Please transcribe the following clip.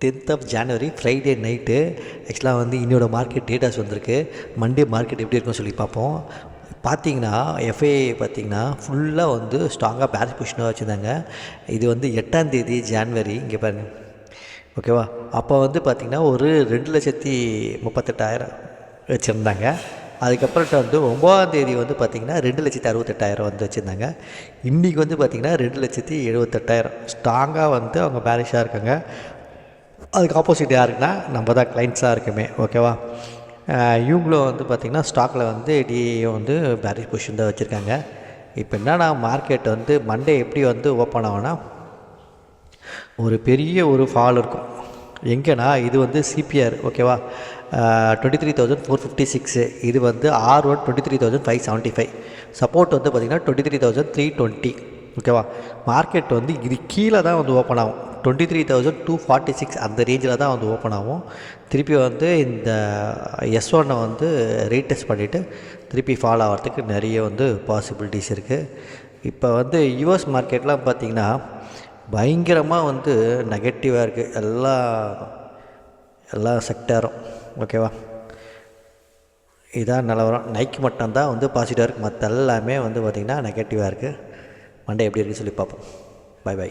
10th January Friday night. ஆக்சுவலாக வந்து இன்னோட market datas வந்திருக்கு. மண்டே மார்க்கெட் எப்படி இருக்குன்னு சொல்லி பார்ப்போம். பார்த்தீங்கன்னா எஃப்ஐ பார்த்தீங்கன்னா ஃபுல்லாக வந்து ஸ்ட்ராங்காக பேரிஷ் பொசிஷனாக வச்சுருந்தாங்க. இது வந்து 8 ஜான்வரி இங்கே பாருங்கள், ஓகேவா. அப்போ வந்து பார்த்திங்கன்னா ஒரு 2,38,000 வச்சுருந்தாங்க. அதுக்கப்புறம் வந்து 9 வந்து பார்த்திங்கன்னா 2,68,000 வந்து வச்சுருந்தாங்க. இன்றைக்கி வந்து பார்த்திங்கன்னா 2,78,000 ஸ்ட்ராங்காக வந்து அவங்க பேரிஷாக இருக்காங்க. அதுக்கு ஆப்போசிட் யாருக்குன்னா நம்ம தான் கிளைண்ட்ஸாக இருக்குமே, ஓகேவா. இவங்களும் வந்து பார்த்திங்கன்னா ஸ்டாக்கில் வந்து டிஏ வந்து பேரிஷ் பொசிஷன் தான் வச்சுருக்காங்க. இப்போ என்னன்னா மார்க்கெட் வந்து மண்டே எப்படி வந்து ஓப்பன் ஆகும்னா ஒரு பெரிய ஒரு ஃபால் இருக்கும். எங்கேனா இது வந்து சிபிஆர், ஓகேவா, 23,456. இது வந்து R1 23,575. சப்போர்ட் வந்து பார்த்திங்கன்னா 23,320, ஓகேவா. மார்க்கெட் வந்து இது கீழே தான் வந்து ஓப்பன் ஆகும். 23,246 அந்த ரேஞ்சில் தான் வந்து ஓப்பன் ஆகும். திருப்பி வந்து இந்த S1 வந்து ரீடெஸ்ட் பண்ணிவிட்டு திருப்பி ஃபால் ஆகிறதுக்கு நிறைய வந்து பாசிபிலிட்டிஸ் இருக்குது. இப்போ வந்து யூஎஸ் மார்க்கெட்லாம் பார்த்திங்கன்னா பயங்கரமாக வந்து நெகட்டிவாக இருக்குது எல்லா செக்டாரும், ஓகேவா. இதான் நிலவரம். நைக்கு மட்டும்தான் வந்து பாசிட்டிவாக இருக்குது, மற்ற எல்லாமே வந்து பார்த்திங்கன்னா நெகட்டிவாக இருக்குது. மண்டே எப்படி இருக்குன்னு சொல்லி பார்ப்போம். பை.